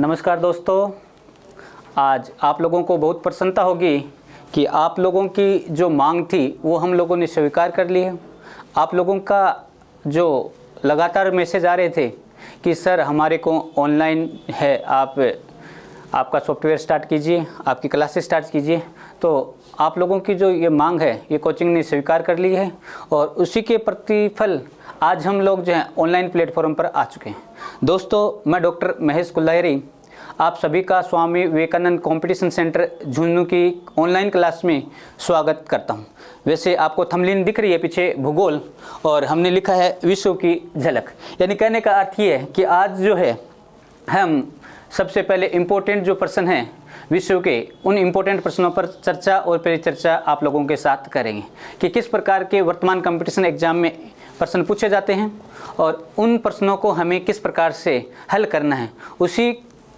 नमस्कार दोस्तों, आज आप लोगों को बहुत प्रसन्नता होगी कि आप लोगों की जो मांग थी वो हम लोगों ने स्वीकार कर ली है। आप लोगों का जो लगातार मैसेज आ रहे थे कि सर हमारे को ऑनलाइन है, आपका सॉफ्टवेयर स्टार्ट कीजिए, आपकी क्लासेस स्टार्ट कीजिए, तो आप लोगों की जो ये मांग है ये कोचिंग ने स्वीकार कर ली है और उसी के प्रतिफल आज हम लोग जो है ऑनलाइन प्लेटफॉर्म पर आ चुके हैं। दोस्तों, मैं डॉक्टर महेश कुल्लायरी आप सभी का स्वामी विवेकानंद कंपटीशन सेंटर झुंझुनू की ऑनलाइन क्लास में स्वागत करता हूं। वैसे आपको थंबनेल दिख रही है पीछे भूगोल, और हमने लिखा है विश्व की झलक। यानी कहने का अर्थ ये है कि आज जो है हम सबसे पहले इम्पोर्टेंट जो प्रश्न हैं विश्व के, उन इम्पोर्टेंट प्रश्नों पर चर्चा और परिचर्चा आप लोगों के साथ करेंगे कि किस प्रकार के वर्तमान कंपटीशन एग्जाम में प्रश्न पूछे जाते हैं और उन प्रश्नों को हमें किस प्रकार से हल करना है। उसी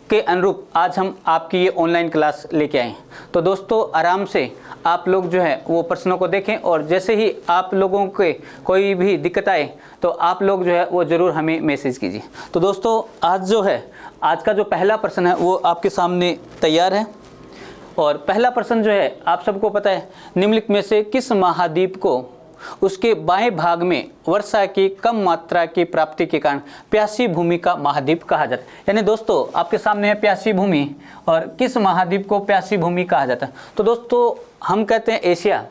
के अनुरूप आज हम आपकी ये ऑनलाइन क्लास लेके आए हैं। तो दोस्तों, आराम से आप लोग जो है वो प्रश्नों को देखें और जैसे ही आप लोगों के कोई भी दिक्कत आए तो आप लोग जो है वो ज़रूर हमें मैसेज कीजिए। तो दोस्तों, आज का जो पहला प्रश्न है वो आपके सामने तैयार है। और पहला प्रश्न जो है आप सबको पता है, निम्नलिखित में से किस महाद्वीप को उसके बाएं भाग में वर्षा की कम मात्रा की प्राप्ति के कारण प्यासी भूमि का महाद्वीप कहा जाता है। यानी दोस्तों, आपके सामने है प्यासी भूमि, और किस महाद्वीप को प्यासी भूमि कहा जाता है? तो दोस्तों, हम कहते हैं एशिया।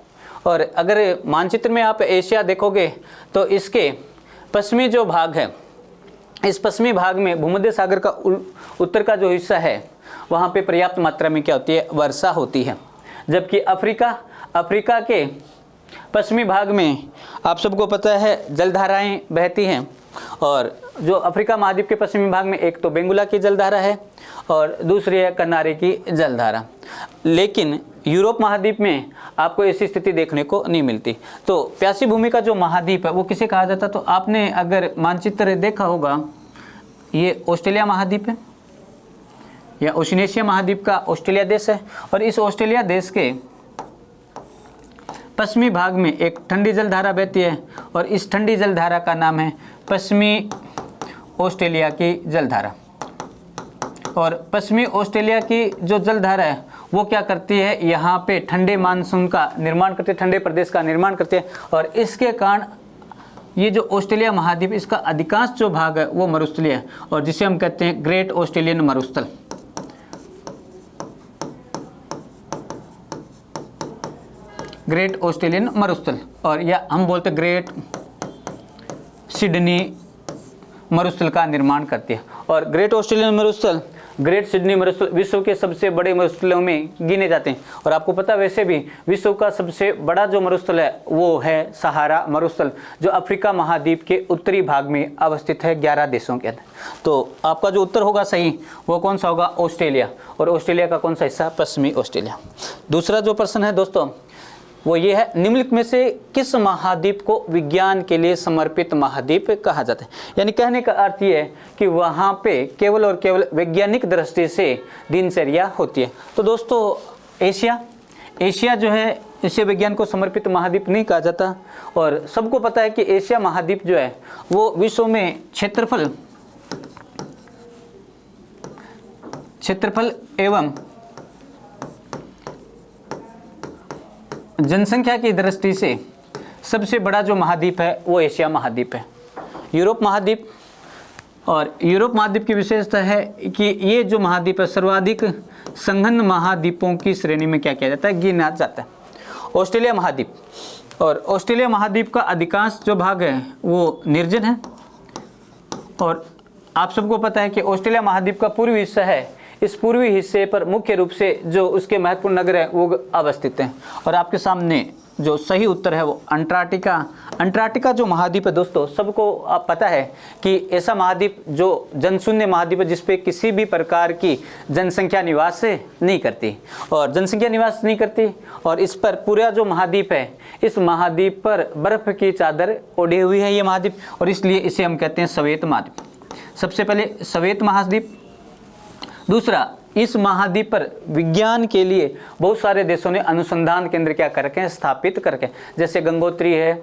और अगर मानचित्र में आप एशिया देखोगे तो इसके पश्चिमी जो भाग है, इस पश्चिमी भाग में भूमध्य सागर का उत्तर का जो हिस्सा है वहाँ पे पर्याप्त मात्रा में क्या होती है, वर्षा होती है। जबकि अफ्रीका के पश्चिमी भाग में आप सबको पता है जलधाराएं बहती हैं। और जो अफ्रीका महाद्वीप के पश्चिमी भाग में एक तो बेंगुला की जलधारा है और दूसरी है कनारे की जलधारा। लेकिन यूरोप महाद्वीप में आपको ऐसी स्थिति देखने को नहीं मिलती। तो प्यासी भूमि का जो महाद्वीप है वो किसे कहा जाता है? तो आपने अगर मानचित्र देखा होगा, ये ऑस्ट्रेलिया महाद्वीप है या ओशिनेशिया महाद्वीप का ऑस्ट्रेलिया देश है। और इस ऑस्ट्रेलिया देश के पश्चिमी भाग में एक ठंडी जलधारा बहती है और इस ठंडी जलधारा का नाम है पश्चिमी ऑस्ट्रेलिया की जलधारा। और पश्चिमी ऑस्ट्रेलिया की जो जलधारा है वो क्या करती है, यहाँ पे ठंडे मानसून का निर्माण करती है, ठंडे प्रदेश का निर्माण करती है। और इसके कारण ये जो ऑस्ट्रेलिया महाद्वीप, इसका अधिकांश जो भाग है वो मरुस्थलीय है और जिसे हम कहते हैं ग्रेट ऑस्ट्रेलियन मरुस्थल। ग्रेट ऑस्ट्रेलियन मरुस्थल, और या हम बोलते ग्रेट सिडनी मरुस्थल का निर्माण करती है। और ग्रेट ऑस्ट्रेलियन मरुस्थल, ग्रेट सिडनी मरुस्थल विश्व के सबसे बड़े मरुस्थलों में गिने जाते हैं। और आपको पता वैसे भी विश्व का सबसे बड़ा जो मरुस्थल है वो है सहारा मरुस्थल, जो अफ्रीका महाद्वीप के उत्तरी भाग में अवस्थित है 11 देशों के अंदर। तो आपका जो उत्तर होगा सही वो कौन सा होगा? ऑस्ट्रेलिया। और ऑस्ट्रेलिया का कौन सा हिस्सा? पश्चिमी ऑस्ट्रेलिया। दूसरा जो प्रश्न है दोस्तों वो ये है, निम्नलिखित में से किस महाद्वीप को विज्ञान के लिए समर्पित महाद्वीप कहा जाता है? यानी कहने का अर्थ ये है कि वहाँ पे केवल और केवल वैज्ञानिक दृष्टि से दिनचर्या होती है। तो दोस्तों, एशिया जो है इसे विज्ञान को समर्पित महाद्वीप नहीं कहा जाता। और सबको पता है कि एशिया महाद्वीप जो है वो विश्व में क्षेत्रफल एवं जनसंख्या की दृष्टि से सबसे बड़ा जो महाद्वीप है वो एशिया महाद्वीप है। यूरोप महाद्वीप की विशेषता है कि ये जो महाद्वीप है सर्वाधिक संघन महाद्वीपों की श्रेणी में क्या किया जाता है, गिना जाता है। ऑस्ट्रेलिया महाद्वीप, और ऑस्ट्रेलिया महाद्वीप का अधिकांश जो भाग है वो निर्जन है। और आप सबको पता है कि ऑस्ट्रेलिया महाद्वीप का पूर्वी हिस्सा है, इस पूर्वी हिस्से पर मुख्य रूप से जो उसके महत्वपूर्ण नगर हैं वो अवस्थित हैं। और आपके सामने जो सही उत्तर है वो अंटार्कटिका जो महाद्वीप है दोस्तों, सबको आप पता है कि ऐसा महाद्वीप जो जनशून्य महाद्वीप है जिसपे किसी भी प्रकार की जनसंख्या निवास नहीं करती और इस पर पूरा जो महाद्वीप है, इस महाद्वीप पर बर्फ की चादर ओढ़ी हुई है ये महाद्वीप, और इसलिए इसे हम कहते हैं श्वेत महाद्वीप। सबसे पहले श्वेत महाद्वीप। दूसरा, इस महाद्वीप पर विज्ञान के लिए बहुत सारे देशों ने अनुसंधान केंद्र क्या कर रखे हैं, स्थापित करके, जैसे गंगोत्री है,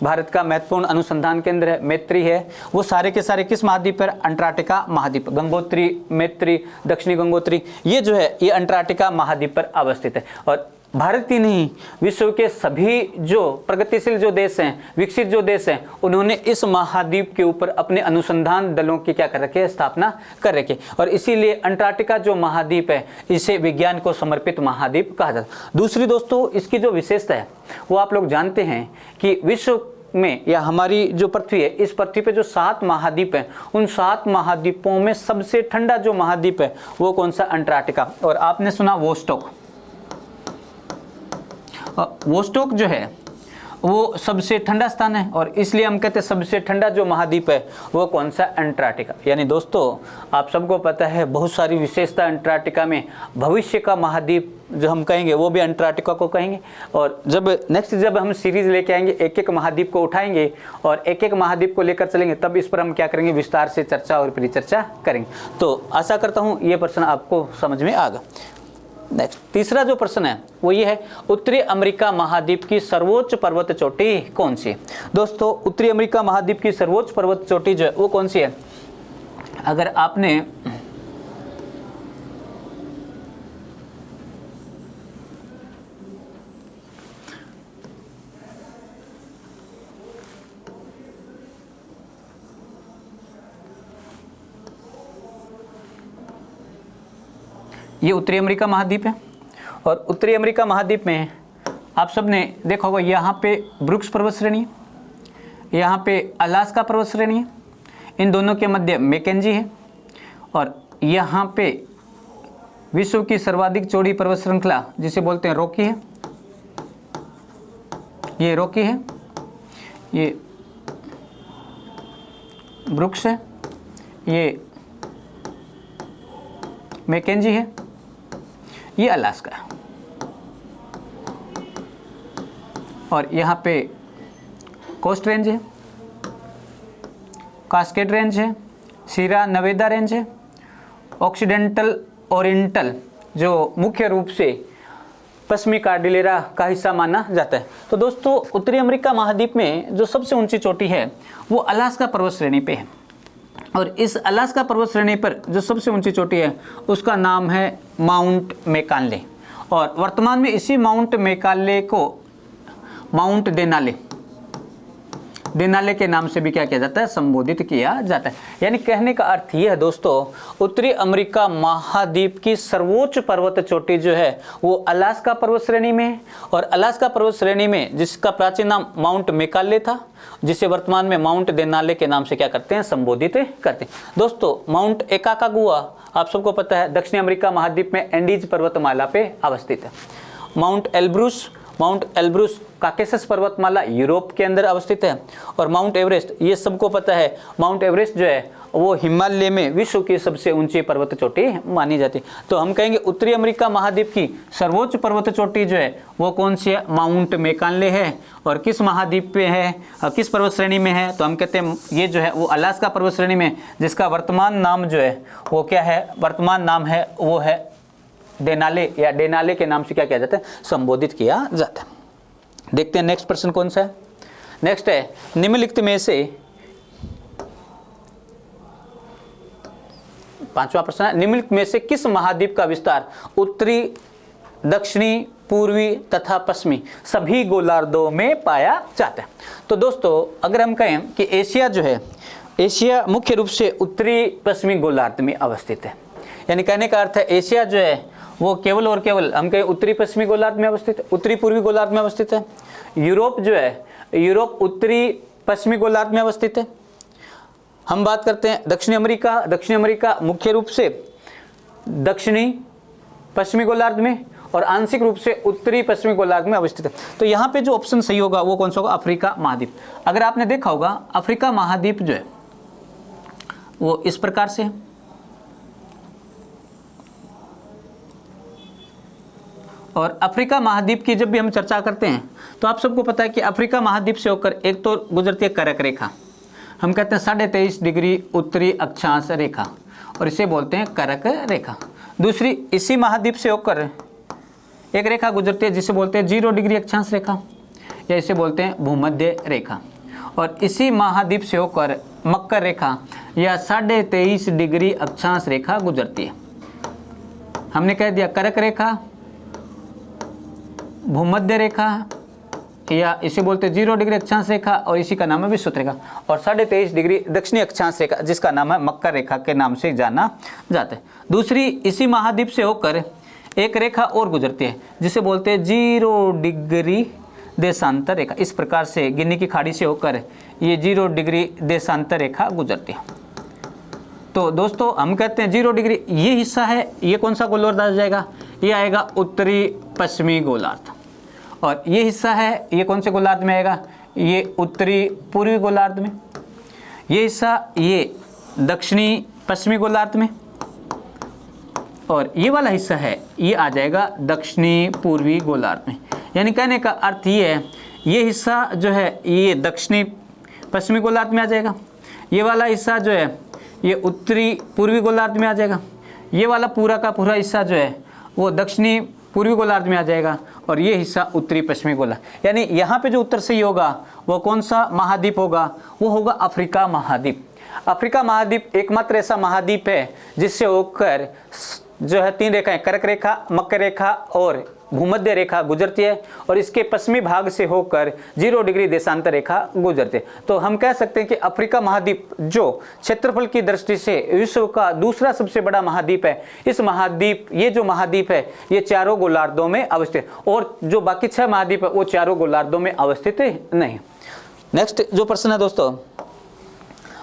भारत का महत्वपूर्ण अनुसंधान केंद्र है, मैत्री है, वो सारे के सारे किस महाद्वीप पर? अंटार्कटिका महाद्वीप। गंगोत्री, मैत्री, दक्षिणी गंगोत्री, ये जो है ये अंटार्कटिका महाद्वीप पर अवस्थित है। और भारत ही नहीं, विश्व के सभी जो प्रगतिशील जो देश हैं, विकसित जो देश हैं, उन्होंने इस महाद्वीप के ऊपर अपने अनुसंधान दलों की क्या कर रखी है? स्थापना कर रखी है। और इसीलिए अंटार्कटिका जो महाद्वीप है, इसे विज्ञान को समर्पित महाद्वीप कहा जाता है। दूसरी दोस्तों, इसकी जो विशेषता है वो आप लोग जानते हैं कि विश्व में या हमारी जो पृथ्वी है, इस पृथ्वी पे जो 7 महाद्वीप हैं, उन 7 महाद्वीपों में सबसे ठंडा जो महाद्वीप है वो कौन सा? अंटार्कटिका। और आपने सुना वोस्टॉक, वोस्टॉक जो है वो सबसे ठंडा स्थान है, और इसलिए हम कहते हैं सबसे ठंडा जो महाद्वीप है वो कौन सा? अंटार्कटिका। यानी दोस्तों आप सबको पता है बहुत सारी विशेषता अंटार्कटिका में। भविष्य का महाद्वीप जो हम कहेंगे वो भी अंटार्कटिका को कहेंगे। और जब हम सीरीज लेके आएंगे, एक एक महाद्वीप को उठाएंगे और एक एक महाद्वीप को लेकर चलेंगे, तब इस पर हम क्या करेंगे? विस्तार से चर्चा और परिचर्चा करेंगे। तो आशा करता हूँ ये प्रश्न आपको समझ में आ गया। नेक्स्ट, तीसरा जो प्रश्न है वो ये है, उत्तरी अमेरिका महाद्वीप की सर्वोच्च पर्वत चोटी कौन सी है? दोस्तों उत्तरी अमेरिका महाद्वीप की सर्वोच्च पर्वत चोटी जो है वो कौन सी है? अगर आपने ये उत्तरी अमेरिका महाद्वीप है, और उत्तरी अमेरिका महाद्वीप में आप सब ने देखा होगा यहाँ पे ब्रुक्स पर्वत श्रेणी है, यहाँ पे अलास्का पर्वत श्रेणी है, इन दोनों के मध्य मैकेंजी है, और यहाँ पे विश्व की सर्वाधिक चौड़ी पर्वत श्रृंखला जिसे बोलते हैं रॉकी है, ये रॉकी है, ये ब्रुक्स है, ये मैकेंजी है, ये अलास्का है, और यहाँ पे कोस्ट रेंज है, कास्केड रेंज है, सीरा नवेदा रेंज है, ऑक्सीडेंटल ओरिएंटल जो मुख्य रूप से पश्चिमी कार्डिलेरा का हिस्सा माना जाता है। तो दोस्तों उत्तरी अमेरिका महाद्वीप में जो सबसे ऊंची चोटी है वो अलास्का पर्वत श्रेणी पे है, और इस अलास्का पर्वत श्रेणी पर जो सबसे ऊंची चोटी है उसका नाम है माउंट मैकानले, और वर्तमान में इसी माउंट मैकानले को माउंट देनाले के नाम से भी क्या किया जाता है? संबोधित किया जाता है। यानी कहने का अर्थ यह है दोस्तों, उत्तरी अमेरिका महाद्वीप की सर्वोच्च पर्वत चोटी जो है वो अलास्का पर्वत श्रेणी में है, और अलास्का पर्वत श्रेणी में जिसका प्राचीन नाम माउंट मैकानले था, जिसे वर्तमान में माउंट देनाले के नाम से क्या करते हैं? संबोधित करते हैं। दोस्तों माउंट एकाकागुआ आप सबको पता है दक्षिण अमेरिका महाद्वीप में एंडीज पर्वतमाला पे अवस्थित है। माउंट एल्ब्रूस काकेशस पर्वतमाला यूरोप के अंदर अवस्थित है, और माउंट एवरेस्ट ये सबको पता है, माउंट एवरेस्ट जो है वो हिमालय में विश्व की सबसे ऊंची पर्वत चोटी मानी जाती है। तो हम कहेंगे उत्तरी अमेरिका महाद्वीप की सर्वोच्च पर्वत चोटी जो है वो कौन सी है? माउंट मैकानले है, और किस महाद्वीप पे है, किस पर्वत श्रेणी में है? तो हम कहते हैं ये जो है वो अलास्का पर्वत श्रेणी में, जिसका वर्तमान नाम जो है वो क्या है? वर्तमान नाम है वो है देनाले, या देनाले के नाम से क्या किया जाता है? संबोधित किया जाता है। देखते हैं नेक्स्ट प्रश्न कौन सा है। नेक्स्ट है, निम्नलिखित में से, पांचवा प्रश्न है, निम्नलिखित में से किस महाद्वीप का विस्तार उत्तरी, दक्षिणी, पूर्वी तथा पश्चिमी सभी गोलार्धों में पाया जाता है? तो दोस्तों अगर हम कहें कि एशिया जो है, एशिया मुख्य रूप से उत्तरी पश्चिमी गोलार्ध में अवस्थित है। यानी कहने का अर्थ है एशिया जो है वो केवल और केवल हम कहें उत्तरी पश्चिमी गोलार्ध में अवस्थित है, उत्तरी पूर्वी गोलार्ध में अवस्थित है। यूरोप जो है, यूरोप उत्तरी पश्चिमी गोलार्ध में अवस्थित है। हम बात करते हैं दक्षिण अमेरिका मुख्य रूप से दक्षिणी पश्चिमी गोलार्ध में और आंशिक रूप से उत्तरी पश्चिमी गोलार्ध में अवस्थित है। तो यहाँ पे जो ऑप्शन सही होगा वो कौन सा होगा? अफ्रीका महाद्वीप। अगर आपने देखा होगा अफ्रीका महाद्वीप जो है वो इस प्रकार से है, और अफ्रीका महाद्वीप की जब भी हम चर्चा करते हैं तो आप सबको पता है कि अफ्रीका महाद्वीप से होकर एक तो गुजरती है कर्क रेखा, हम कहते हैं 23.5 डिग्री उत्तरी अक्षांश रेखा, और इसे बोलते हैं कर्क रेखा। दूसरी इसी महाद्वीप से होकर एक रेखा गुजरती है जिसे बोलते हैं 0 डिग्री अक्षांश रेखा, या इसे बोलते हैं भूमध्य रेखा। और इसी महाद्वीप से होकर मकर रेखा या 23.5 डिग्री अक्षांश रेखा गुजरती है। हमने कह दिया कर्क रेखा, भूमध्य रेखा या इसे बोलते 0 डिग्री अक्षांश रेखा और इसी का नाम है विषुवत रेखा, और 23.5 डिग्री दक्षिणी अक्षांश रेखा जिसका नाम है मकर रेखा के नाम से जाना जाता है। दूसरी इसी महाद्वीप से होकर एक रेखा और गुजरती है जिसे बोलते हैं 0 डिग्री देशांतर रेखा। इस प्रकार से गिनी की खाड़ी से होकर ये 0 डिग्री देशांतर रेखा गुजरती है। तो दोस्तों हम कहते हैं 0 डिग्री ये हिस्सा है, ये कौन सा गोलार्ध आ जाएगा, ये आएगा उत्तरी पश्चिमी गोलार्ध, और ये हिस्सा है ये कौन से गोलार्ध में आएगा, ये उत्तरी पूर्वी गोलार्ध में, ये हिस्सा ये दक्षिणी पश्चिमी गोलार्ध में, और ये वाला हिस्सा है ये आ जाएगा दक्षिणी पूर्वी गोलार्ध में। यानी कहने का अर्थ ये है ये हिस्सा जो है ये दक्षिणी पश्चिमी गोलार्ध में आ जाएगा, ये वाला हिस्सा जो है ये उत्तरी पूर्वी गोलार्ध में आ जाएगा, ये वाला पूरा का पूरा हिस्सा जो है वो दक्षिणी पूर्वी गोलार्ध में आ जाएगा, और ये हिस्सा उत्तरी पश्चिमी गोलार्ध। यानी यहाँ पे जो उत्तर सही होगा वो कौन सा महाद्वीप होगा, वो होगा अफ्रीका महाद्वीप। अफ्रीका महाद्वीप एकमात्र ऐसा महाद्वीप है जिससे होकर जो है 3 रेखाएं कर्क रेखा, मकर रेखा और भूमध्य रेखा गुजरती है, और इसके पश्चिमी भाग से होकर 0 डिग्री देशांतर रेखा गुजरती है। तो हम कह सकते हैं कि अफ्रीका महाद्वीप जो क्षेत्रफल की दृष्टि से विश्व का दूसरा सबसे बड़ा महाद्वीप है, इस महाद्वीप ये जो महाद्वीप है ये चारों गोलार्धों में अवस्थित है, और जो बाकी 6 महाद्वीप है वो चारों गोलार्धों में अवस्थित नहीं। नेक्स्ट जो प्रश्न है दोस्तों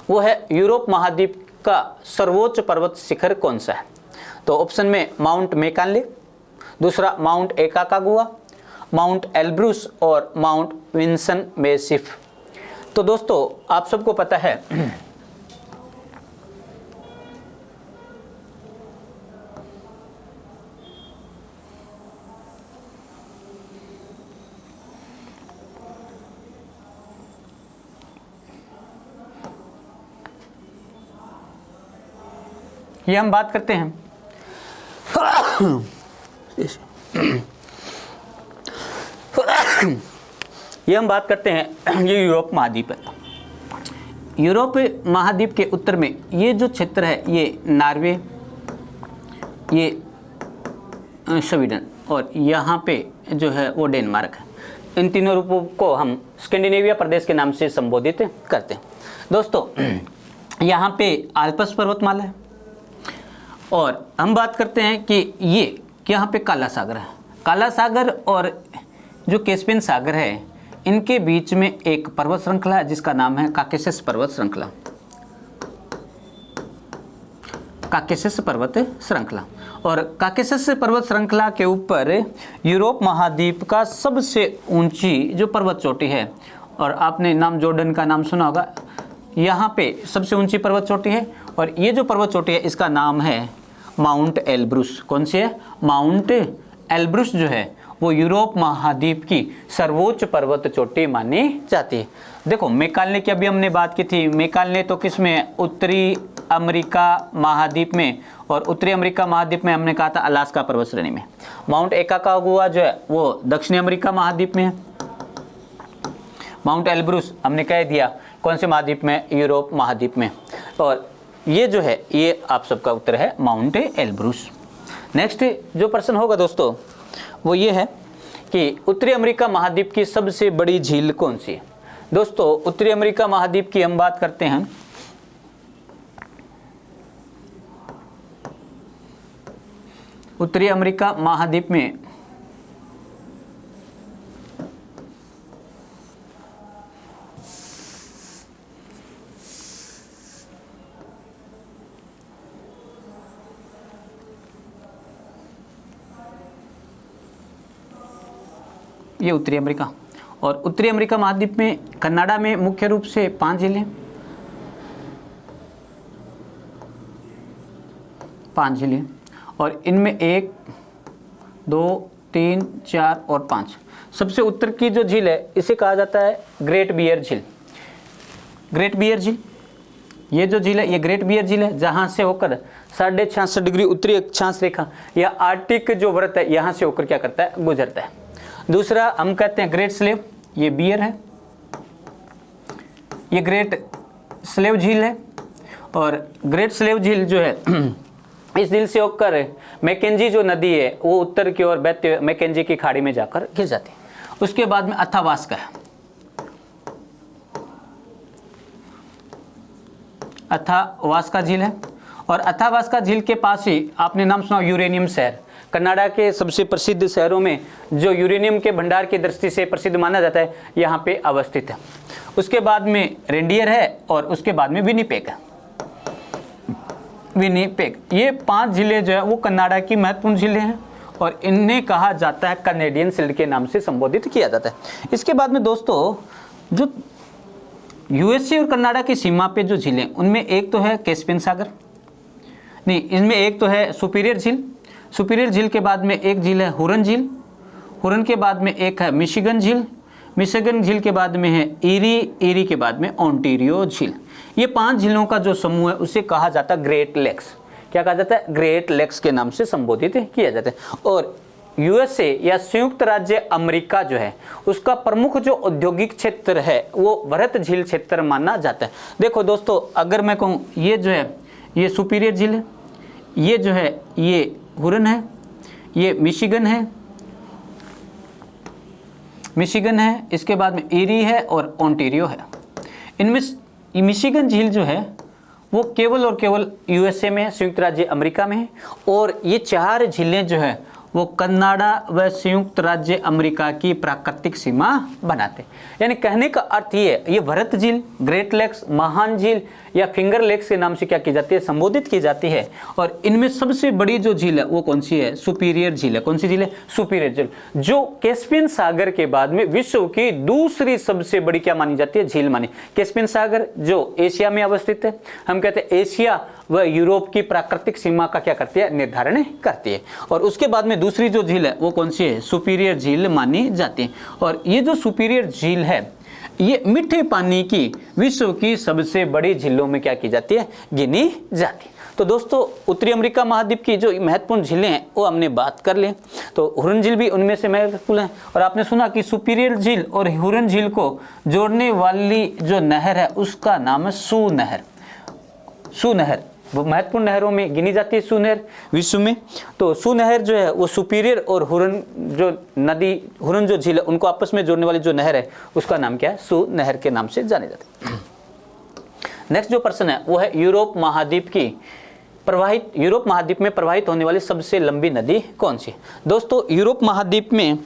वो है यूरोप महाद्वीप का सर्वोच्च पर्वत शिखर कौन सा है। तो ऑप्शन में माउंट मैकानले, दूसरा माउंट एकाकागुआ, माउंट एल्ब्रूस और माउंट विंसन मेसिफ। तो दोस्तों आप सबको पता है ये हम बात करते हैं ये हम बात करते हैं ये यूरोप महाद्वीप है। यूरोप महाद्वीप के उत्तर में ये जो क्षेत्र है ये नॉर्वे, ये स्वीडन और यहाँ पे जो है वो डेनमार्क है। इन तीनों रूपों को हम स्कैंडिनेविया प्रदेश के नाम से संबोधित करते हैं। दोस्तों यहाँ पे आल्प्स पर्वतमाला है, और हम बात करते हैं कि ये यहाँ पे काला सागर है। काला सागर और जो कैस्पियन सागर है इनके बीच में एक पर्वत श्रृंखला है जिसका नाम है काकेशस पर्वत श्रृंखला। काकेशस पर्वत श्रृंखला, और काकेशस पर्वत श्रृंखला के ऊपर यूरोप महाद्वीप का सबसे ऊंची जो पर्वत चोटी है, और आपने नाम जॉर्डन का नाम सुना होगा, यहाँ पे सबसे ऊंची पर्वत चोटी है, और ये जो पर्वत चोटी है इसका नाम है माउंट एल्ब्रूस। कौन सी है? माउंट एल्ब्रूस जो है वो यूरोप महाद्वीप की सर्वोच्च पर्वत चोटी मानी जाती है। देखो मैकानले की अभी हमने बात की थी, मैकानले तो किस में? उत्तरी अमेरिका महाद्वीप में, और उत्तरी अमेरिका महाद्वीप में हमने कहा था अलास्का पर्वत श्रेणी में। माउंट एकाकागुआ जो है वो दक्षिणी अमेरिका महाद्वीप में है। माउंट एल्ब्रूस हमने कह दिया कौन से महाद्वीप में? यूरोप महाद्वीप में। और ये जो है ये आप सबका उत्तर है माउंट एल्ब्रूस। नेक्स्ट जो प्रश्न होगा दोस्तों वो ये है कि उत्तरी अमेरिका महाद्वीप की सबसे बड़ी झील कौन सी है। दोस्तों उत्तरी अमेरिका महाद्वीप की हम बात करते हैं उत्तरी अमेरिका महाद्वीप में ये उत्तरी अमेरिका, और उत्तरी अमेरिका महाद्वीप में कनाडा में मुख्य रूप से 5 झीलें, 5 झीलें, और इनमें 1, 2, 3, 4 और 5। सबसे उत्तर की जो झील है इसे कहा जाता है ग्रेट बियर झील। ग्रेट बियर झील ये जो झील है ये ग्रेट बियर झील है, जहाँ से होकर 66.5 डिग्री उत्तरी अक्षांश रेखा या आर्टिक जो वृत्त है यहाँ से होकर क्या करता है? गुजरता है। दूसरा हम कहते हैं ग्रेट स्लेव, ये बियर है, ये ग्रेट स्लेव झील है, और ग्रेट स्लेव झील जो है इस झील से होकर मैकेंजी जो नदी है वो उत्तर की ओर बहते हुए मैकेंजी की खाड़ी में जाकर गिर जाती है। उसके बाद में अथावास्का है, अथावास्का झील है, और अथावास्का झील के पास ही आपने नाम सुना यूरेनियम शहर, कनाडा के सबसे प्रसिद्ध शहरों में जो यूरेनियम के भंडार की दृष्टि से प्रसिद्ध माना जाता है, यहाँ पे अवस्थित है। उसके बाद में रेंडियर है, और उसके बाद में विनिपेग है, विनिपेग। ये 5 जिले जो है वो कनाडा की महत्वपूर्ण जिले हैं, और इन्हें कहा जाता है कैनेडियन शील्ड के नाम से संबोधित किया जाता है। इसके बाद में दोस्तों जो यूएसए और कनाडा की सीमा पे जो झीलें, उनमें एक तो है कैस्पियन सागर, नहीं इनमें एक तो है सुपीरियर झील, सुपीरियर झील के बाद में एक झील है हुरन झील, हुरन के बाद में एक है मिशिगन झील, मिशिगन झील के बाद में है ईरी, ईरी के बाद में ओंटारियो झील। ये 5 झीलों का जो समूह है उसे कहा जाता है ग्रेट लेक्स। क्या कहा जाता है? ग्रेट लेक्स के नाम से संबोधित किया जाता है। और यूएसए या संयुक्त राज्य अमेरिका जो है उसका प्रमुख जो औद्योगिक क्षेत्र है वो भरत झील क्षेत्र माना जाता है। देखो दोस्तों, अगर मैं कहूँ ये जो है ये सुपीरियर झील है, ये जो है ये हुरन है, ये मिशिगन है, मिशिगन है, इसके बाद में ईरी है और ओंटारियो है। इनमें मिशिगन झील जो है वो केवल और केवल यूएसए में, संयुक्त राज्य अमेरिका में है, और ये 4 झीलें जो है वो कनाडा व संयुक्त राज्य अमेरिका की प्राकृतिक सीमा बनाते हैं। यानी कहने का अर्थ ये है, ये भरत झील, ग्रेट लेक्स, महान झील या फिंगर लेक्स के नाम से क्या की जाती है? संबोधित की जाती है। और इनमें सबसे बड़ी जो झील है वो कौन सी है? सुपीरियर झील है। कौन सी झील है? सुपीरियर झील, जो कैस्पियन सागर के बाद में विश्व की दूसरी सबसे बड़ी क्या मानी जाती है? झील मानी। कैस्पियन सागर जो एशिया में अवस्थित है, हम कहते हैं एशिया व यूरोप की प्राकृतिक सीमा का क्या करती है? निर्धारण करती है। और उसके बाद में दूसरी जो झील है वो कौन सी है? सुपीरियर झील मानी जाती है। और ये जो सुपीरियर झील है ये मीठे पानी की विश्व की सबसे बड़ी झीलों में क्या की जाती है? गिनी जाती है। तो दोस्तों उत्तरी अमेरिका महाद्वीप की जो महत्वपूर्ण झीलें हैं वो हमने बात कर ली। तो हुरन झील भी उनमें से महत्वपूर्ण है। और आपने सुना कि सुपीरियर झील और हुरन झील को जोड़ने वाली जो नहर है उसका नाम है सू नहर। सू नहर वो महत्वपूर्ण नहरों में गिनी जाती है, सू नहर विश्व में। तो सू नहर जो है वो सुपीरियर और हुरन जो नदी, हुरन जो झील है उनको आपस में जोड़ने वाली जो नहर है उसका नाम क्या है? सू नहर के नाम से जाने जाते हैं। नेक्स्ट जो प्रश्न है वो है यूरोप महाद्वीप की प्रवाहित, यूरोप महाद्वीप में प्रवाहित होने वाली सबसे लंबी नदी कौन सी? दोस्तों यूरोप महाद्वीप में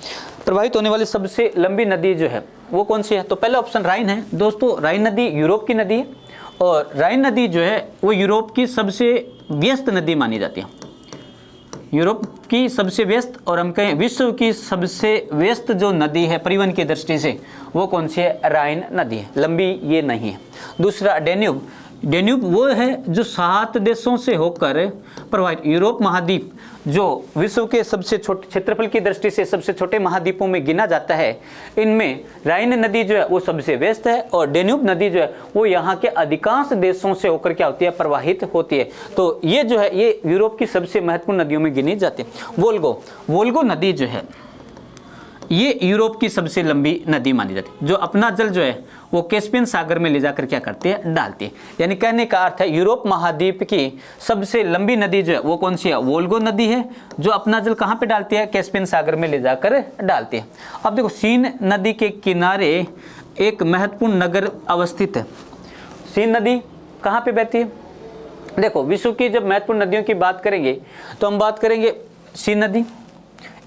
प्रवाहित होने वाली सबसे लंबी नदी जो है वो कौन सी है? तो पहला ऑप्शन राइन है। दोस्तों राइन नदी यूरोप की नदी है, और राइन नदी जो है वो यूरोप की सबसे व्यस्त नदी मानी जाती है। यूरोप की सबसे व्यस्त, और हम कहें विश्व की सबसे व्यस्त जो नदी है परिवहन की दृष्टि से वो कौन सी है? राइन नदी है। लंबी ये नहीं है। दूसरा डेन्यूब, डेन्यूब वो है जो 7 देशों से होकर प्रवाहित, यूरोप महाद्वीप जो विश्व के सबसे छोटे क्षेत्रफल की दृष्टि से सबसे छोटे महाद्वीपों में गिना जाता है, इनमें राइन नदी जो है वो सबसे व्यस्त है, और डेन्यूब नदी जो है वो यहाँ के अधिकांश देशों से होकर क्या होती है? प्रवाहित होती है। तो ये जो है ये यूरोप की सबसे महत्वपूर्ण नदियों में गिनी जाती है। वोल्गो, वोल्गो नदी जो है ये यूरोप की सबसे लंबी नदी मानी जाती है, जो अपना जल जो है वो कैस्पियन सागर में ले जाकर क्या करती है? डालती है। यानी कहने का अर्थ है यूरोप महाद्वीप की सबसे लंबी नदी जो है वो कौन सी है? वोल्गो नदी है, जो अपना जल कहाँ पे डालती है? कैस्पियन सागर में ले जाकर डालती है। अब देखो सीन नदी के किनारे एक महत्वपूर्ण नगर अवस्थित है। सीन नदी कहाँ पे बहती है? देखो विश्व की जब महत्वपूर्ण नदियों की बात करेंगे तो हम बात करेंगे सीन नदी,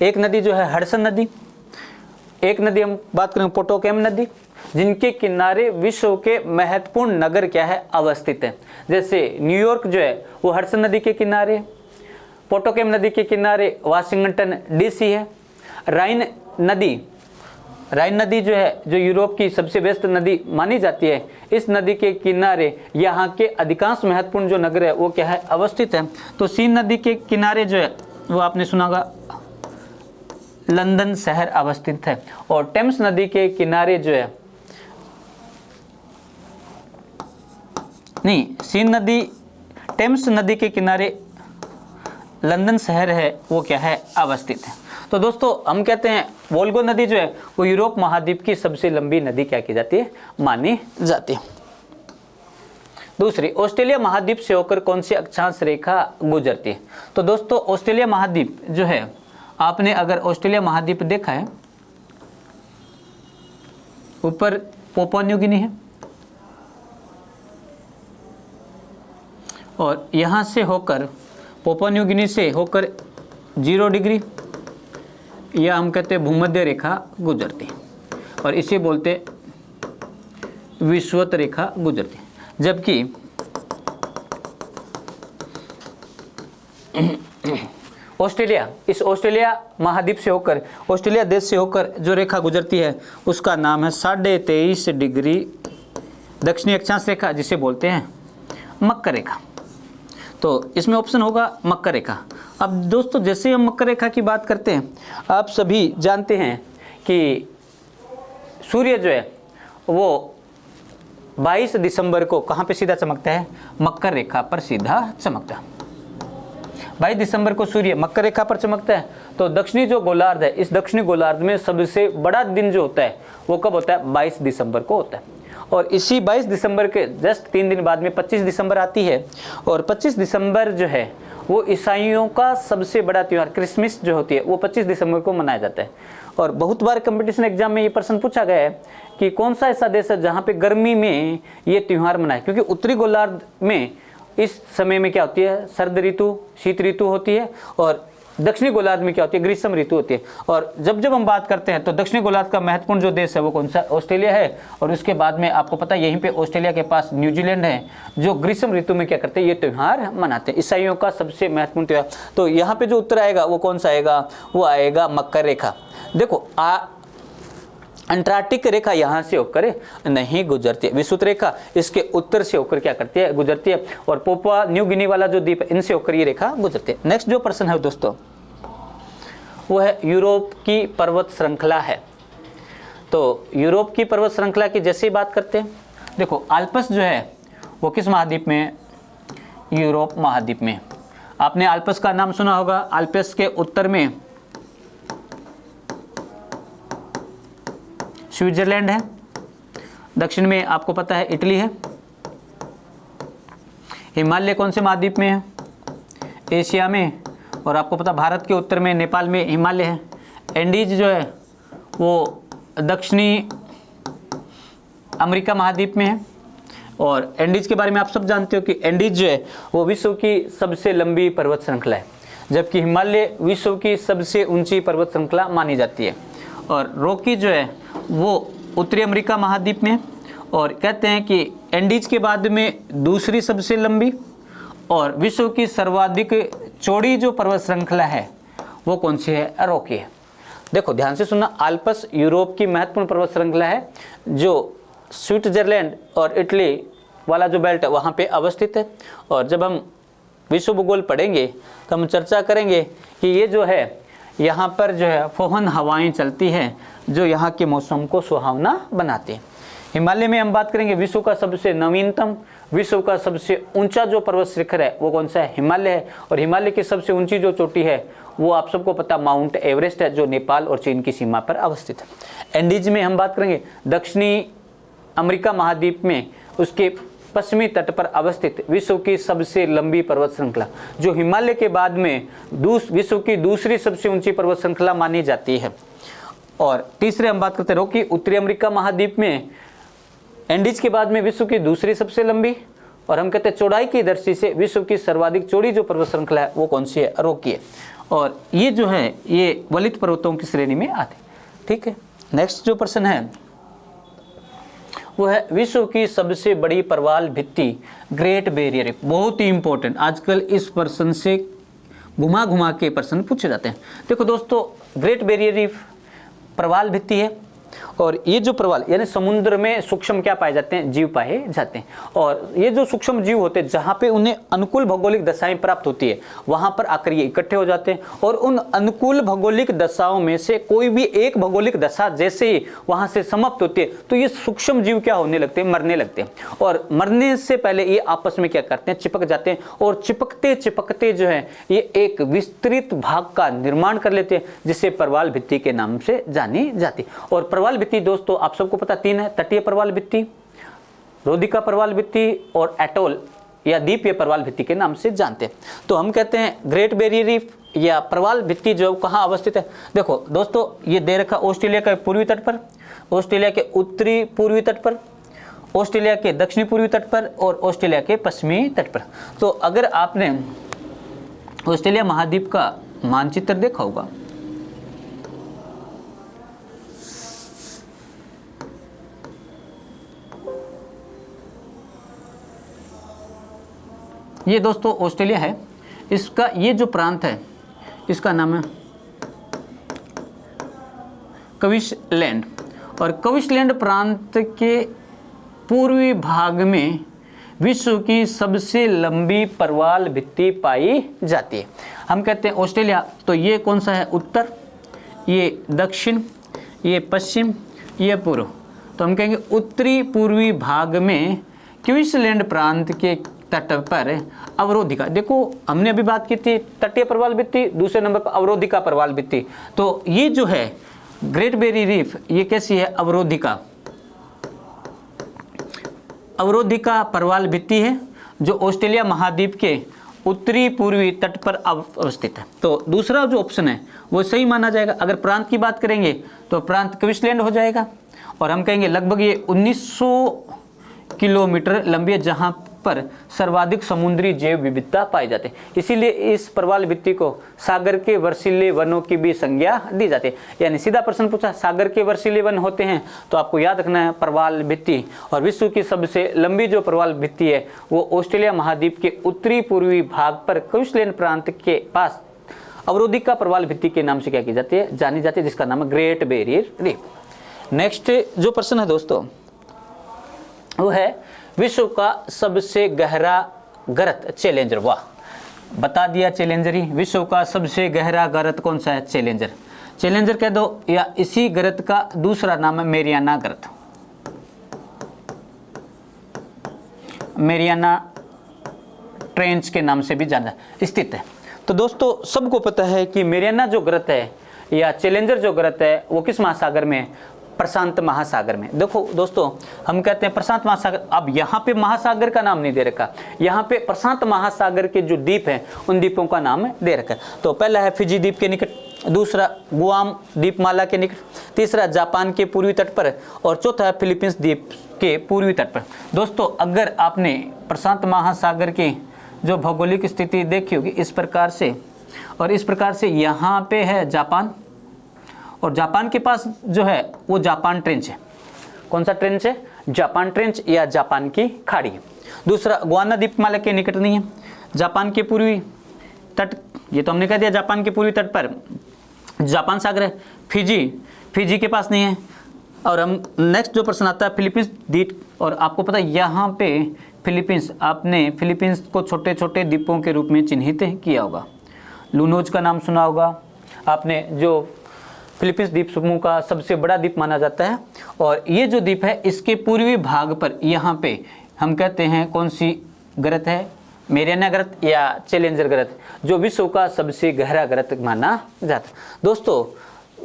एक नदी जो है हडसन नदी, एक नदी हम बात करेंगे पोटोकेम नदी, जिनके किनारे विश्व के महत्वपूर्ण नगर क्या है? अवस्थित है। जैसे न्यूयॉर्क जो है वो हडसन नदी के किनारे, पोटोकेम नदी के किनारे वाशिंगटन डीसी है। राइन नदी, राइन नदी जो है जो यूरोप की सबसे व्यस्त नदी मानी जाती है, इस नदी के किनारे यहाँ के अधिकांश महत्वपूर्ण जो नगर है वो क्या है? अवस्थित है। तो सीन नदी के किनारे जो है वो आपने सुना होगा लंदन शहर अवस्थित है, और टेम्स नदी के किनारे जो है, नहीं सीन नदी, टेम्स नदी के किनारे लंदन शहर है वो क्या है? अवस्थित है। तो दोस्तों हम कहते हैं वोल्गो नदी जो है वो यूरोप महाद्वीप की सबसे लंबी नदी क्या की जाती है? मानी जाती है। दूसरी, ऑस्ट्रेलिया महाद्वीप से होकर कौन सी अक्षांश रेखा गुजरती है? तो दोस्तों ऑस्ट्रेलिया महाद्वीप जो है, आपने अगर ऑस्ट्रेलिया महाद्वीप देखा है, ऊपर पापुआ न्यू गिनी है और यहाँ से होकर पापुआ न्यू गिनी से होकर 0 डिग्री या हम कहते हैं भूमध्य रेखा गुजरती है और इसे बोलते विषुवत रेखा गुजरती है। जबकि ऑस्ट्रेलिया, इस ऑस्ट्रेलिया महाद्वीप से होकर, ऑस्ट्रेलिया देश से होकर जो रेखा गुजरती है उसका नाम है 23.5 डिग्री दक्षिणी अक्षांश रेखा, जिसे बोलते हैं मकर रेखा। तो इसमें ऑप्शन होगा मकर रेखा। अब दोस्तों जैसे हम मकर रेखा की बात करते हैं, आप सभी जानते हैं कि सूर्य जो है वो 22 दिसंबर को कहाँ पे सीधा चमकता है? मकर रेखा पर सीधा चमकता है। 22 दिसंबर को सूर्य मकर रेखा पर चमकता है। तो दक्षिणी जो गोलार्ध है, इस दक्षिणी गोलार्ध में सबसे बड़ा दिन जो होता है वो कब होता है? 22 दिसंबर को होता है। और इसी 22 दिसंबर के जस्ट 3 दिन बाद में 25 दिसंबर आती है और 25 दिसंबर जो है वो ईसाइयों का सबसे बड़ा त्यौहार क्रिसमस जो होती है वो 25 दिसंबर को मनाया जाता है। और बहुत बार कंपटीशन एग्जाम में ये प्रश्न पूछा गया है कि कौन सा ऐसा देश है जहाँ पे गर्मी में ये त्यौहार मनाए, क्योंकि उत्तरी गोलार्ध में इस समय में क्या होती है? सर्द ऋतु, शीत ऋतु होती है और दक्षिणी गोलार्ध में क्या होती है? ग्रीष्म ऋतु होती है। और जब जब हम बात करते हैं तो दक्षिणी गोलार्ध का महत्वपूर्ण जो देश है वो कौन सा? ऑस्ट्रेलिया है। और उसके बाद में आपको पता है यहीं पे ऑस्ट्रेलिया के पास न्यूजीलैंड है, जो ग्रीष्म ऋतु में क्या करते हैं? ये त्यौहार मनाते हैं, ईसाइयों का सबसे महत्वपूर्ण त्यौहार। तो यहाँ पे जो उत्तर आएगा वो कौन सा आएगा? वो आएगा मकर रेखा। देखो अंटार्कटिक रेखा यहाँ से होकर नहीं गुजरती है, विषुवत रेखा इसके उत्तर से होकर क्या करती है? गुजरती है। और पापुआ न्यू गिनी वाला जो द्वीप है इनसे होकर ये रेखा गुजरती है। नेक्स्ट जो प्रश्न है दोस्तों वो है यूरोप की पर्वत श्रृंखला है। तो यूरोप की पर्वत श्रृंखला की जैसे ही बात करते हैं, देखो आल्प्स जो है वो किस महाद्वीप में है? यूरोप महाद्वीप में। आपने आल्प्स का नाम सुना होगा। आल्प्स के उत्तर में स्विट्जरलैंड है, दक्षिण में आपको पता है इटली है। हिमालय कौन से महाद्वीप में है? एशिया में। और आपको पता भारत के उत्तर में नेपाल में हिमालय है। एंडीज जो है वो दक्षिणी अमेरिका महाद्वीप में है। और एंडीज के बारे में आप सब जानते हो कि एंडीज जो है वो विश्व की सबसे लंबी पर्वत श्रृंखला है, जबकि हिमालय विश्व की सबसे ऊंची पर्वत श्रृंखला मानी जाती है। और रॉकी जो है वो उत्तरी अमेरिका महाद्वीप में। और कहते हैं कि एंडीज के बाद में दूसरी सबसे लंबी और विश्व की सर्वाधिक चौड़ी जो पर्वत श्रृंखला है वो कौन सी है? रॉकी है। देखो ध्यान से सुनना, आल्प्स यूरोप की महत्वपूर्ण पर्वत श्रृंखला है जो स्विट्जरलैंड और इटली वाला जो बेल्ट है वहाँ पे अवस्थित है। और जब हम विश्व भूगोल पढ़ेंगे तो हम चर्चा करेंगे कि ये जो है यहाँ पर जो है फोहन हवाएं चलती हैं जो यहाँ के मौसम को सुहावना बनाती हैं। हिमालय में हम बात करेंगे, विश्व का सबसे नवीनतम, विश्व का सबसे ऊंचा जो पर्वत शिखर है वो कौन सा है? हिमालय है। और हिमालय की सबसे ऊंची जो चोटी है वो आप सबको पता माउंट एवरेस्ट है, जो नेपाल और चीन की सीमा पर अवस्थित है। एंडीज में हम बात करेंगे, दक्षिणी अमेरिका महाद्वीप में उसके पश्चिमी तट पर अवस्थित विश्व की सबसे लंबी पर्वत श्रृंखला, जो हिमालय के बाद में विश्व की दूसरी सबसे ऊंची पर्वत श्रृंखला मानी जाती है। और तीसरे हम बात करते हैं रॉकी, उत्तरी अमेरिका महाद्वीप में एंडीज के बाद में विश्व की दूसरी सबसे लंबी, और हम कहते हैं चौड़ाई की दृष्टि से विश्व की सर्वाधिक चौड़ी जो पर्वत श्रृंखला है वो कौन सी है? रॉकी है। और ये जो है ये वलित पर्वतों की श्रेणी में आते। ठीक है, नेक्स्ट जो प्रश्न है वो है विश्व की सबसे बड़ी प्रवाल भित्ति ग्रेट बैरियर रीफ। बहुत ही इंपॉर्टेंट, आजकल इस प्रश्न से घुमा घुमा के प्रश्न पूछे जाते हैं। देखो दोस्तों, ग्रेट बैरियर रीफ प्रवाल भित्ति है और ये जो प्रवाल यानी समुद्र में सूक्ष्म क्या पाए जाते हैं? जीव पाए जाते हैं। और ये जो सूक्ष्म जीव होते हैं जहाँ पे उन्हें अनुकूल भौगोलिक दशाएं प्राप्त होती है वहाँ पर आकर ये इकट्ठे हो जाते हैं। और उन अनुकूल भौगोलिक दशाओं में से कोई भी एक भौगोलिक दशा जैसे ही वहाँ से समाप्त होती है तो ये सूक्ष्म जीव क्या होने लगते हैं? मरने लगते हैं। और मरने से पहले ये आपस में क्या करते हैं? चिपक जाते हैं। और चिपकते चिपकते जो है ये एक विस्तृत भाग का निर्माण कर लेते हैं जिसे प्रवाल भित्ति के नाम से जानी जाती है। और प्रवाल भित्ति दोस्तों आप सबको पता तीन है, तटीय प्रवाल भित्ति, रोधिका प्रवाल भित्ति और एटोल या द्वीपीय प्रवाल भित्ति के नाम से जानते हैं। तो हम कहते हैं ग्रेट बैरियर रीफ या प्रवाल भित्ति जो कहाँ अवस्थित है। देखो दोस्तों, ये दे रखा ऑस्ट्रेलिया के पूर्वी तट पर, ऑस्ट्रेलिया के उत्तरी पूर्वी तट पर, ऑस्ट्रेलिया के दक्षिणी पूर्वी तट पर और ऑस्ट्रेलिया के पश्चिमी तट पर। तो अगर आपने ऑस्ट्रेलिया महाद्वीप का मानचित्र देखा होगा, ये दोस्तों ऑस्ट्रेलिया है, इसका ये जो प्रांत है इसका नाम है क्वींसलैंड, और क्वींसलैंड प्रांत के पूर्वी भाग में विश्व की सबसे लंबी प्रवाल भित्ति पाई जाती है। हम कहते हैं ऑस्ट्रेलिया, तो ये कौन सा है, उत्तर, ये दक्षिण, ये पश्चिम, ये पूर्व। तो हम कहेंगे उत्तरी पूर्वी भाग में क्वींसलैंड प्रांत के तट पर अवरोधिका। देखो हमने अभी बात की थी तटीय प्रवाल भित्ति, दूसरे नंबर पर अवरोधिका प्रवाल भित्ति। तो ये जो है ग्रेट बैरियर रीफ, ये कैसी है, अवरोधिका, अवरोधिका प्रवाल भित्ति है जो ऑस्ट्रेलिया महाद्वीप के उत्तरी पूर्वी तट पर अवस्थित है। तो दूसरा जो ऑप्शन है वो सही माना जाएगा। अगर प्रांत की बात करेंगे तो प्रांत क्वींसलैंड हो जाएगा, और हम कहेंगे लगभग ये 1900 किलोमीटर लंबी है, जहां पर सर्वाधिक समुद्री जैव विविधता पाई जाती है। इसीलिए इस प्रवाल भित्ति को सागर के वर्षीले वनों की भी संज्ञा दी जाती है। यानी सीधा प्रश्न पूछा, सागर के वर्षीले वन होते हैं, तो आपको याद रखना है प्रवाल भित्ति। और विश्व की सबसे लंबी जो प्रवाल भित्ति है वो ऑस्ट्रेलिया महाद्वीप के उत्तरी पूर्वी भाग पर क्वींसलैंड प्रांत के पास अवरोधिका प्रवाल भित्ति के नाम से क्या की जाती है, जानी जाती है, जिसका नाम है ग्रेट बैरियर रीफ। नेक्स्ट जो प्रश्न है दोस्तों वो है विश्व का सबसे गहरा गर्त चैलेंजर। वाह, बता दिया चैलेंजर ही। विश्व का सबसे गहरा गर्त कौन सा है, चैलेंजर। चैलेंजर कह दो, या इसी गर्त का दूसरा नाम है मेरियाना गर्त, मेरियाना ट्रेंच के नाम से भी जाना स्थित है। तो दोस्तों सबको पता है कि मेरियाना जो गर्त है या चैलेंजर जो गर्त है वो किस महासागर में है, प्रशांत महासागर में। देखो दोस्तों हम कहते हैं प्रशांत महासागर, अब यहाँ पे महासागर का नाम नहीं दे रखा, यहाँ पे प्रशांत महासागर के जो द्वीप हैं उन द्वीपों का नाम दे रखा है। तो पहला है फिजी द्वीप के निकट, दूसरा गुआम द्वीपमाला के निकट, तीसरा जापान के पूर्वी तट पर, और चौथा है फिलीपींस द्वीप के पूर्वी तट पर। दोस्तों अगर आपने प्रशांत महासागर की जो भौगोलिक स्थिति देखी होगी इस प्रकार से, और इस प्रकार से यहाँ पे है जापान, और जापान के पास जो है वो जापान ट्रेंच है। कौन सा ट्रेंच है, जापान ट्रेंच या जापान की खाड़ी। दूसरा गुआना द्वीपमाला के निकट नहीं है, जापान के पूर्वी तट, ये तो हमने कह दिया जापान के पूर्वी तट पर जापान सागर है। फिजी के पास नहीं है। और हम नेक्स्ट जो प्रश्न आता है फिलीपींस द्वीप, और आपको पता है यहाँ पे फिलीपींस, आपने फिलीपींस को छोटे छोटे द्वीपों के रूप में चिन्हित किया होगा। लूनोज का नाम सुना होगा आपने, जो फिलीपींस द्वीप समूह का सबसे बड़ा द्वीप माना जाता है। और ये जो द्वीप है इसके पूर्वी भाग पर यहाँ पे हम कहते हैं कौन सी गर्त है, मेरियाना गर्त या चैलेंजर गर्त, जो विश्व का सबसे गहरा गर्त माना जाता है। दोस्तों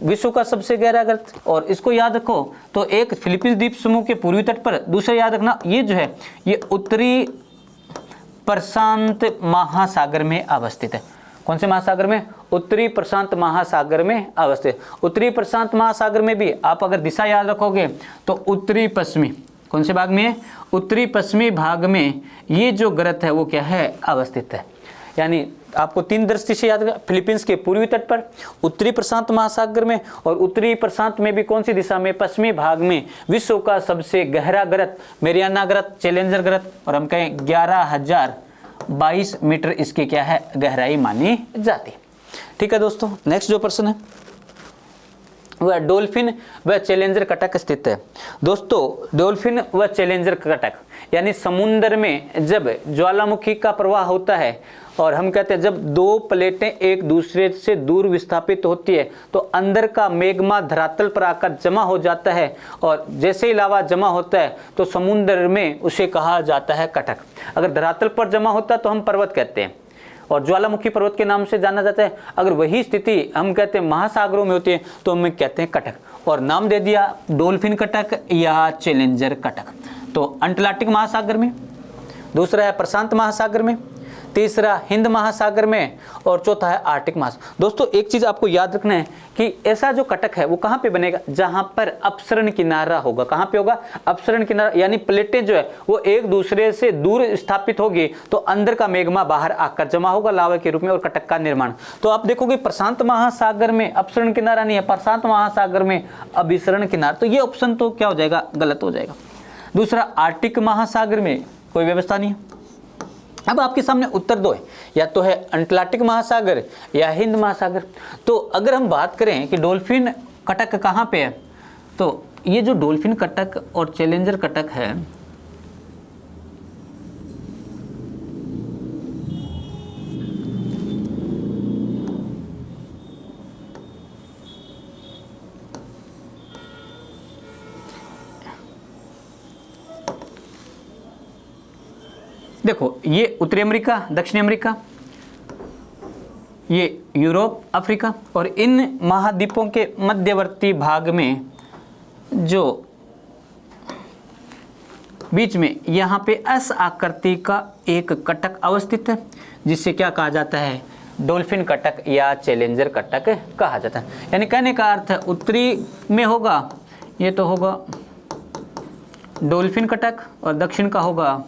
विश्व का सबसे गहरा गर्त, और इसको याद रखो, तो एक फिलीपींस द्वीप समूह के पूर्वी तट पर, दूसरा याद रखना ये जो है ये उत्तरी प्रशांत महासागर में अवस्थित है। कौन से महासागर में, उत्तरी प्रशांत महासागर में अवस्थित। उत्तरी प्रशांत महासागर में भी आप अगर दिशा याद रखोगे तो उत्तरी पश्चिमी, कौन से भाग में है, उत्तरी पश्चिमी भाग में ये जो गर्त है वो क्या है, अवस्थित है। यानी आपको तीन दृष्टि से याद रखना, फिलीपींस के पूर्वी तट पर, उत्तरी प्रशांत महासागर में, और उत्तरी प्रशांत में भी कौन सी दिशा में, पश्चिमी भाग में विश्व का सबसे गहरा गर्त मेरियाना गर्त, चैलेंजर गर्त, और हम कहें 11,022 मीटर इसकी क्या है, गहराई मानी जाती है। ठीक है दोस्तों, नेक्स्ट जो प्रश्न है वह डोल्फिन व चैलेंजर कटक स्थित है। दोस्तों डोल्फिन व चैलेंजर कटक यानी समुद्र में जब ज्वालामुखी का प्रवाह होता है, और हम कहते हैं जब दो प्लेटें एक दूसरे से दूर विस्थापित होती है तो अंदर का मैग्मा धरातल पर आकर जमा हो जाता है, और जैसे ही लावा जमा होता है तो समुद्र में उसे कहा जाता है कटक। अगर धरातल पर जमा होता है तो हम पर्वत कहते हैं, और ज्वालामुखी पर्वत के नाम से जाना जाता है। अगर वही स्थिति हम कहते हैं महासागरों में होती है तो हम कहते हैं कटक, और नाम दे दिया डोल्फिन कटक या चैलेंजर कटक। तो अंटार्कटिक महासागर में, दूसरा है प्रशांत महासागर में, तीसरा हिंद महासागर में, और चौथा है आर्कटिक महासागर। दोस्तों एक चीज आपको याद रखना है कि ऐसा जो कटक है वो कहाँ पे बनेगा, जहां पर अपसरण किनारा होगा। कहाँ पे होगा, अपसरण किनारा, यानी प्लेटें जो है वो एक दूसरे से दूर स्थापित होगी, तो अंदर का मैग्मा बाहर आकर जमा होगा लावा के रूप में और कटक का निर्माण। तो आप देखोगे प्रशांत महासागर में अपसरण किनारा नहीं है, प्रशांत महासागर में अभिसरण किनारा, तो ये ऑप्शन तो क्या हो जाएगा, गलत हो जाएगा। दूसरा आर्कटिक महासागर में कोई व्यवस्था नहीं है। अब आपके सामने उत्तर दो है, या तो है अंटार्कटिक महासागर या हिंद महासागर। तो अगर हम बात करें कि डॉल्फिन कटक कहाँ पे है, तो ये जो डॉल्फिन कटक और चैलेंजर कटक है, देखो ये उत्तरी अमेरिका, दक्षिणी अमेरिका, ये यूरोप, अफ्रीका, और इन महाद्वीपों के मध्यवर्ती भाग में जो बीच में यहाँ पे एस आकृति का एक कटक अवस्थित है, जिससे क्या कहा जाता है, डॉल्फिन कटक या चैलेंजर कटक कहा जाता है। यानी कहने का अर्थ है उत्तरी में होगा ये तो होगा डॉल्फिन कटक, और दक्षिण का होगा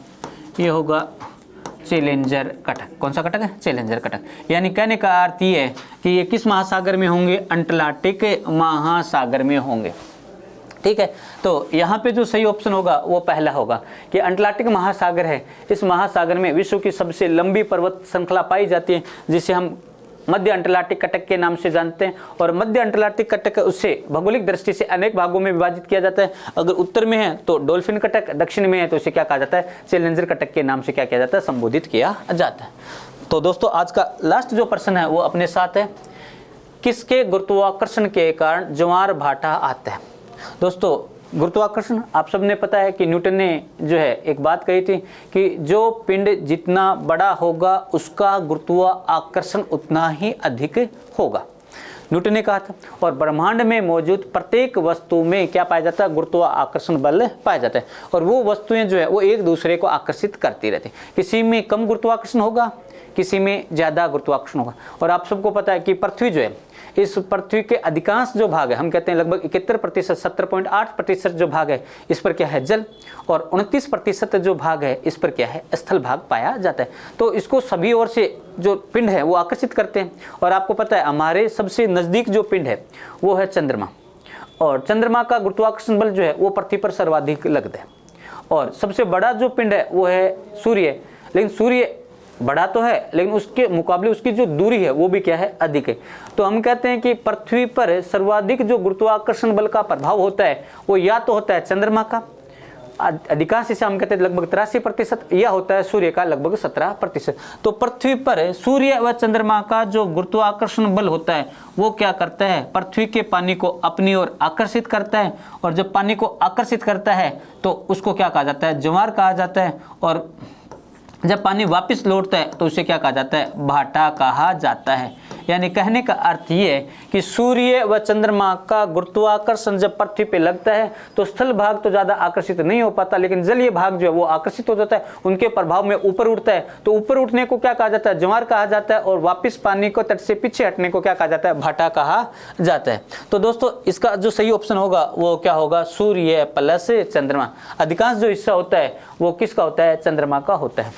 ये होगा चैलेंजर कटक। कौन सा कटक है, चैलेंजर कटक। यानी कहने का अर्थ ये है कि ये किस महासागर में होंगे, अंटार्कटिक महासागर में होंगे। ठीक है, तो यहाँ पे जो सही ऑप्शन होगा वो पहला होगा कि अंटार्कटिक महासागर है। इस महासागर में विश्व की सबसे लंबी पर्वत श्रृंखला पाई जाती है, जिसे हम मध्य अंटार्कटिक कटक के नाम से जानते हैं। और मध्य अंटार्कटिक कटक उससे भौगोलिक दृष्टि से अनेक भागों में विभाजित किया जाता है। अगर उत्तर में है तो डॉल्फिन कटक, दक्षिण में है तो उसे क्या कहा जाता है, चैलेंजर कटक के नाम से क्या किया जाता है, संबोधित किया जाता है। तो दोस्तों आज का लास्ट जो प्रश्न है वो अपने साथ है, किसके गुरुत्वाकर्षण के कारण ज्वार भाटा आता है। दोस्तों गुरुत्वाकर्षण आप सबने पता है कि न्यूटन ने जो है एक बात कही थी कि जो पिंड जितना बड़ा होगा उसका गुरुत्वाकर्षण उतना ही अधिक होगा, न्यूटन ने कहा था। और ब्रह्मांड में मौजूद प्रत्येक वस्तु में क्या पाया जाता है, गुरुत्वाकर्षण बल पाया जाता है। और वो वस्तुएं जो है वो एक दूसरे को आकर्षित करती रहती है, किसी में कम गुरुत्वाकर्षण होगा, किसी में ज़्यादा गुरुत्वाकर्षण होगा। और आप सबको पता है कि पृथ्वी जो है, इस पृथ्वी के अधिकांश जो भाग है, हम कहते हैं लगभग 71%, 70.8% जो भाग है इस पर क्या है, जल, और 29% जो भाग है इस पर क्या है, स्थल भाग पाया जाता है। तो इसको सभी ओर से जो पिंड है वो आकर्षित करते हैं। और आपको पता है हमारे सबसे नज़दीक जो पिंड है वो है चंद्रमा, और चंद्रमा का गुरुत्वाकर्षण बल जो है वो पृथ्वी पर सर्वाधिक लगता है। और सबसे बड़ा जो पिंड है वो है सूर्य, लेकिन सूर्य बड़ा तो है लेकिन उसके मुकाबले उसकी जो दूरी है वो भी क्या है, अधिक है। तो हम कहते हैं कि पृथ्वी पर सर्वाधिक जो गुरुत्वाकर्षण बल का प्रभाव होता है वो या तो होता है चंद्रमा का, अधिकांश इसे हम कहते हैं लगभग 83%, या होता है सूर्य का लगभग 17%। तो पृथ्वी पर सूर्य व चंद्रमा का जो गुरुत्वाकर्षण बल होता है वो क्या करता है, पृथ्वी के पानी को अपनी ओर आकर्षित करता है। और जब पानी को आकर्षित करता है तो उसको क्या कहा जाता है, ज्वार कहा जाता है। और जब पानी वापस लौटता है तो उसे क्या कहा जाता है, भाटा कहा जाता है। यानी कहने का अर्थ ये है कि सूर्य व चंद्रमा का गुरुत्वाकर्षण जब पृथ्वी पे लगता है तो स्थल भाग तो ज़्यादा आकर्षित नहीं हो पाता, लेकिन जलीय भाग जो है वो आकर्षित हो जाता है, उनके प्रभाव में ऊपर उठता है। तो ऊपर उठने को क्या कहा जाता है, ज्वार कहा जाता है। और वापस पानी को तट से पीछे हटने को क्या कहा जाता है, भाटा कहा जाता है। तो दोस्तों इसका जो सही ऑप्शन होगा वो क्या होगा, सूर्य प्लस चंद्रमा। अधिकांश जो हिस्सा होता है वो किसका होता है, चंद्रमा का होता है।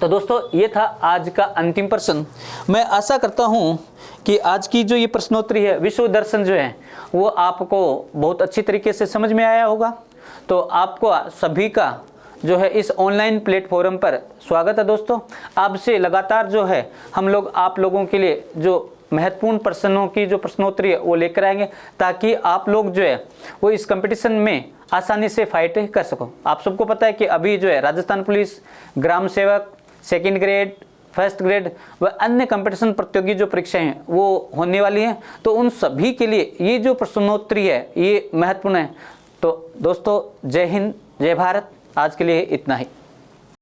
तो दोस्तों ये था आज का अंतिम प्रश्न। मैं आशा करता हूँ कि आज की जो ये प्रश्नोत्तरी है, विश्व दर्शन जो है वो आपको बहुत अच्छी तरीके से समझ में आया होगा। तो आपको सभी का जो है इस ऑनलाइन प्लेटफॉर्म पर स्वागत है। दोस्तों आपसे लगातार जो है हम लोग आप लोगों के लिए जो महत्वपूर्ण प्रश्नों की जो प्रश्नोत्तरी है वो लेकर आएंगे, ताकि आप लोग जो है वो इस कंपटीशन में आसानी से फाइट कर सको। आप सबको पता है कि अभी जो है राजस्थान पुलिस, ग्राम सेवक, सेकंड ग्रेड, फर्स्ट ग्रेड व अन्य कंपटीशन प्रतियोगी जो परीक्षाएं हैं वो होने वाली हैं। तो उन सभी के लिए ये जो प्रश्नोत्तरी है ये महत्वपूर्ण है। तो दोस्तों जय हिंद, जय भारत। आज के लिए इतना ही।